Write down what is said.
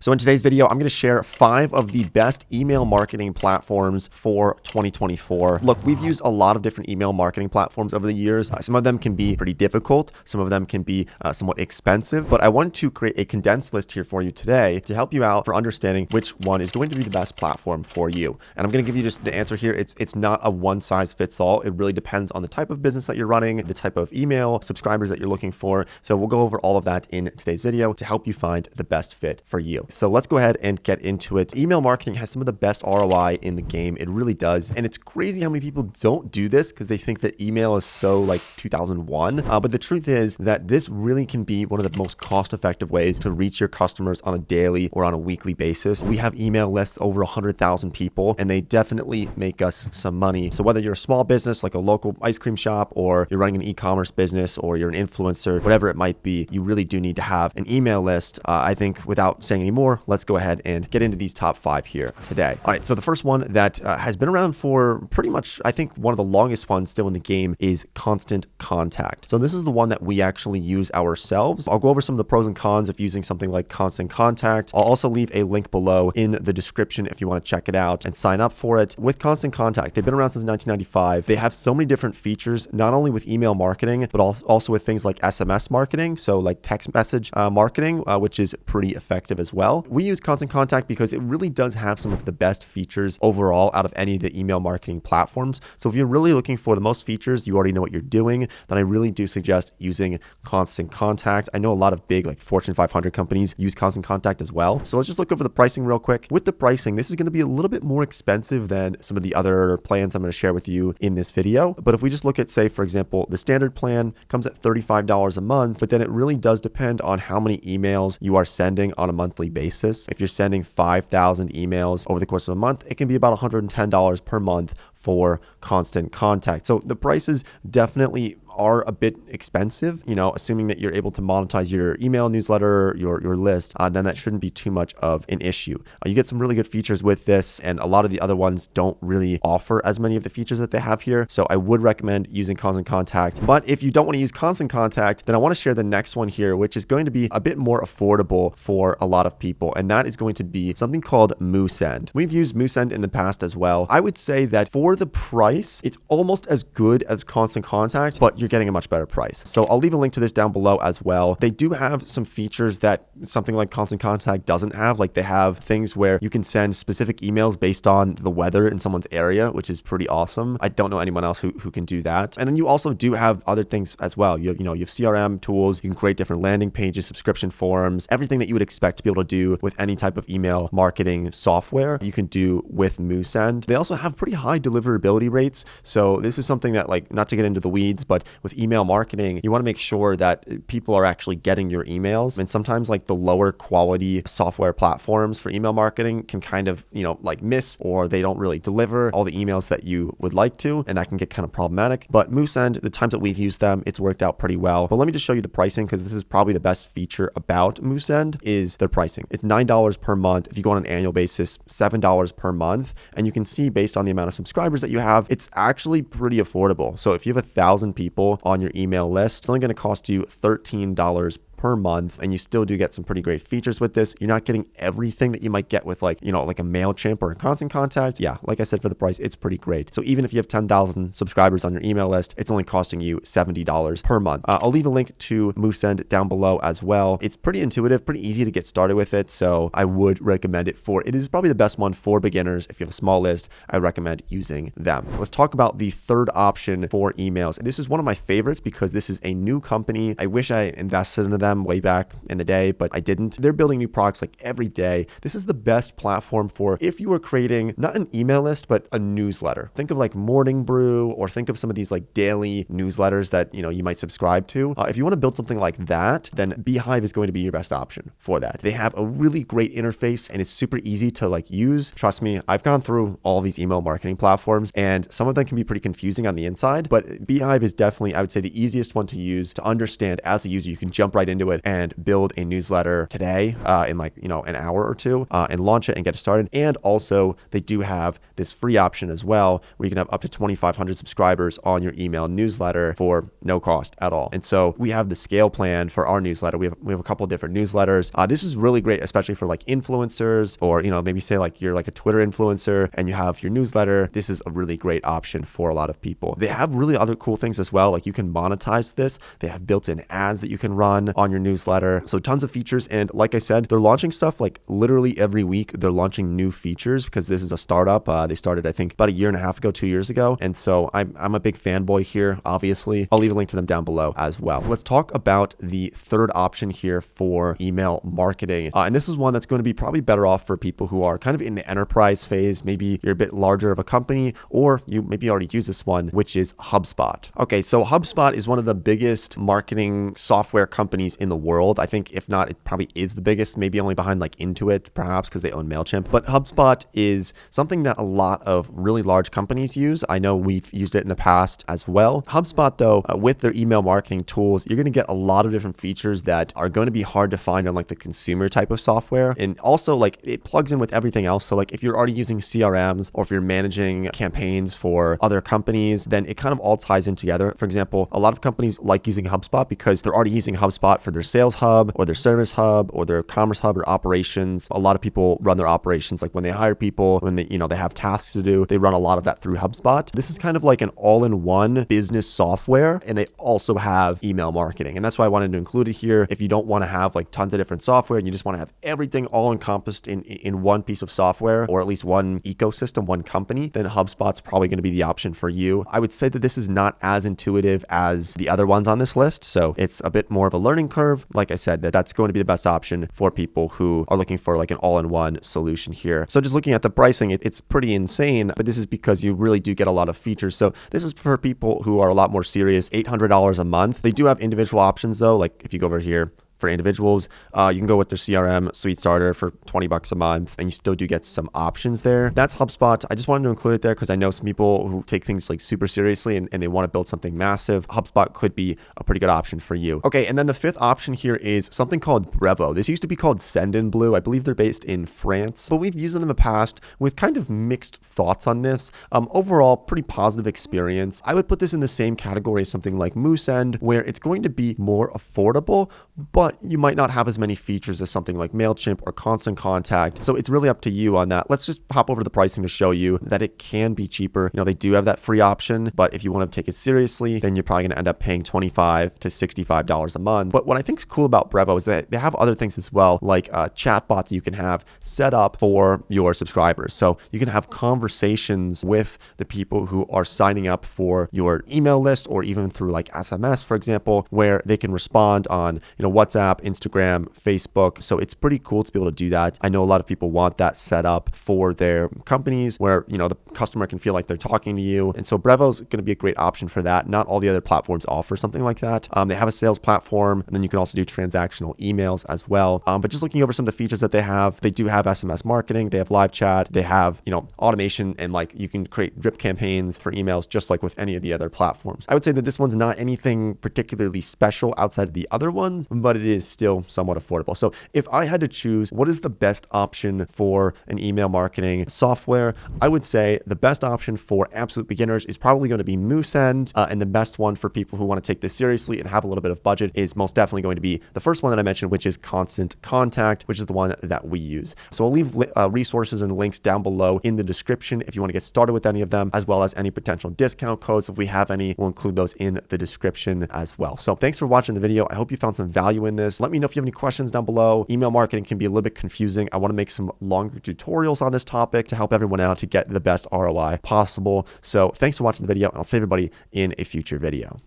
So in today's video, I'm going to share 5 of the best email marketing platforms for 2024. Look, we've used a lot of different email marketing platforms over the years. Some of them can be pretty difficult. Some of them can be somewhat expensive, but I wanted to create a condensed list here for you today to help you out for understanding which one is going to be the best platform for you. And I'm going to give you just the answer here. It's not a one size fits all. It really depends on the type of business that you're running, the type of email subscribers that you're looking for. So we'll go over all of that in today's video to help you find the best fit for you. So let's go ahead and get into it. Email marketing has some of the best ROI in the game. It really does. And it's crazy how many people don't do this because they think that email is so like 2001. But the truth is that this really can be one of the most cost-effective ways to reach your customers on a daily or on a weekly basis. We have email lists over 100,000 people, and they definitely make us some money. So whether you're a small business like a local ice cream shop, or you're running an e-commerce business, or you're an influencer, whatever it might be, you really do need to have an email list. I think without saying any more, let's go ahead and get into these top 5 here today. All right, so the first one that has been around for pretty much, I think one of the longest ones still in the game is Constant Contact. So this is the one that we actually use ourselves. I'll go over some of the pros and cons of using something like Constant Contact. I'll also leave a link below in the description if you want to check it out and sign up for it. With Constant Contact, they've been around since 1995. They have so many different features, not only with email marketing, but also with things like SMS marketing. So like text message marketing, which is pretty effective as well. We use Constant Contact because it really does have some of the best features overall out of any of the email marketing platforms. So if you're really looking for the most features, you already know what you're doing, then I really do suggest using Constant Contact. I know a lot of big like Fortune 500 companies use Constant Contact as well. So let's just look over the pricing real quick. With the pricing, this is going to be a little bit more expensive than some of the other plans I'm going to share with you in this video. But if we just look at, say, for example, the standard plan comes at $35 a month, but then it really does depend on how many emails you are sending on a monthly basis. If you're sending 5,000 emails over the course of a month, it can be about $110 per month for Constant Contact. So the prices definitely are a bit expensive, assuming that you're able to monetize your email newsletter, your list, then that shouldn't be too much of an issue. You get some really good features with this, and a lot of the other ones don't really offer as many of the features that they have here. So I would recommend using Constant Contact. But if you don't want to use Constant Contact, then I want to share the next one here, which is going to be a bit more affordable for a lot of people. And that is going to be something called Moosend. We've used Moosend in the past as well. I would say that for the price, it's almost as good as Constant Contact, but you're getting a much better price. So I'll leave a link to this down below as well. They do have some features that something like Constant Contact doesn't have. Like they have things where you can send specific emails based on the weather in someone's area, which is pretty awesome. I don't know anyone else who can do that. And then you also do have other things as well. You have CRM tools. You can create different landing pages, subscription forms, everything that you would expect to be able to do with any type of email marketing software, you can do with Moosend. They also have pretty high deliverability rates. So this is something that, like, not to get into the weeds, but with email marketing, you want to make sure that people are actually getting your emails. And sometimes like the lower quality software platforms for email marketing can kind of, like miss, or they don't really deliver all the emails that you would like to. And that can get kind of problematic. But Moosend, the times that we've used them, it's worked out pretty well. But let me just show you the pricing, because this is probably the best feature about Moosend is their pricing. It's $9 per month. If you go on an annual basis, $7 per month. And you can see based on the amount of subscribers that you have, it's actually pretty affordable. So if you have 1,000 people on your email list, it's only going to cost you $13 per month, and you still do get some pretty great features with this. You're not getting everything that you might get with like a MailChimp or a Constant Contact. Yeah, like I said, for the price, it's pretty great. So even if you have 10,000 subscribers on your email list, it's only costing you $70 per month. I'll leave a link to Moosend down below as well. It's pretty intuitive, pretty easy to get started with it. So I would recommend it it is probably the best one for beginners. If you have a small list, I recommend using them. Let's talk about the third option for emails. This is one of my favorites because this is a new company. I wish I invested into them way back in the day, but I didn't. They're building new products like every day. This is the best platform for if you were creating not an email list, but a newsletter. Think of like Morning Brew, or think of some of these like daily newsletters that, you might subscribe to. If you want to build something like that, then Beehive is going to be your best option for that. They have a really great interface, and it's super easy to like use. Trust me, I've gone through all these email marketing platforms, and some of them can be pretty confusing on the inside, but Beehive is definitely, I would say, the easiest one to use to understand as a user. You can jump right into into it and build a newsletter today in like, an hour or two and launch it and get it started. And also they do have this free option as well, where you can have up to 2,500 subscribers on your email newsletter for no cost at all. And so we have the scale plan for our newsletter. We have a couple of different newsletters. This is really great, especially for like influencers, or, maybe say like you're like a Twitter influencer and you have your newsletter. This is a really great option for a lot of people. They have really other cool things as well. Like you can monetize this. They have built-in ads that you can run on your newsletter. So tons of features. And like I said, they're launching stuff like literally every week. They're launching new features because this is a startup. They started, I think, about a year and a half ago, 2 years ago. And so I'm a big fanboy here, obviously. I'll leave a link to them down below as well. Let's talk about the third option here for email marketing. And this is one that's going to be probably better off for people who are kind of in the enterprise phase. Maybe you're a bit larger of a company, or you maybe already use this one, which is HubSpot. Okay, so HubSpot is one of the biggest marketing software companies in the world. I think if not, it probably is the biggest, maybe only behind like Intuit, perhaps, because they own MailChimp. But HubSpot is something that a lot of really large companies use. I know we've used it in the past as well. HubSpot, though, with their email marketing tools, you're going to get a lot of different features that are going to be hard to find on like the consumer type of software. And also like it plugs in with everything else. So like if you're already using CRMs, or if you're managing campaigns for other companies, then it kind of all ties in together. For example, a lot of companies like using HubSpot because they're already using HubSpot for their sales hub or their service hub or their commerce hub or operations. A lot of people run their operations like when they hire people, when they have tasks to do, they run a lot of that through HubSpot. This is kind of like an all-in-one business software, and they also have email marketing. And that's why I wanted to include it here. If you don't want to have like tons of different software and you just want to have everything all encompassed in one piece of software, or at least one ecosystem, one company, then HubSpot's probably going to be the option for you. I would say that this is not as intuitive as the other ones on this list, so it's a bit more of a learning curve. Like I said, that's going to be the best option for people who are looking for like an all-in-one solution here. So just looking at the pricing, it's pretty insane, but this is because you really do get a lot of features. So this is for people who are a lot more serious, $800 a month. They do have individual options though. Like if you go over here, for individuals, you can go with their CRM Suite Starter for $20 a month, and you still do get some options there. That's HubSpot. I just wanted to include it there because I know some people who take things like super seriously and they want to build something massive. HubSpot could be a pretty good option for you. Okay, and then the fifth option here is something called Brevo. This used to be called Sendinblue. I believe they're based in France, but we've used them in the past with kind of mixed thoughts on this. Overall, pretty positive experience. I would put this in the same category as something like Moosend, where it's going to be more affordable, but you might not have as many features as something like MailChimp or Constant Contact. So it's really up to you on that. Let's just hop over to the pricing to show you that it can be cheaper. They do have that free option, but if you want to take it seriously, then you're probably going to end up paying $25 to $65 a month. But what I think is cool about Brevo is that they have other things as well, like chatbots you can have set up for your subscribers. So you can have conversations with the people who are signing up for your email list, or even through like SMS, for example, where they can respond on, WhatsApp, Instagram, Facebook. So it's pretty cool to be able to do that. I know a lot of people want that set up for their companies where, the customer can feel like they're talking to you. And so Brevo is going to be a great option for that. Not all the other platforms offer something like that. They have a sales platform, and then you can also do transactional emails as well. But just looking over some of the features that they do have SMS marketing, they have live chat, they have, automation, and like you can create drip campaigns for emails just like with any of the other platforms. I would say that this one's not anything particularly special outside of the other ones, but it is still somewhat affordable. So if I had to choose what is the best option for an email marketing software, I would say the best option for absolute beginners is probably going to be Moosend, and the best one for people who want to take this seriously and have a little bit of budget is most definitely going to be the first one that I mentioned, which is Constant Contact, which is the one that we use. So I'll leave resources and links down below in the description if you want to get started with any of them, as well as any potential discount codes. If we have any, we'll include those in the description as well. So thanks for watching the video. I hope you found some value in this. Let me know if you have any questions down below. Email marketing can be a little bit confusing. I want to make some longer tutorials on this topic to help everyone out to get the best ROI possible. So thanks for watching the video, and I'll see everybody in a future video.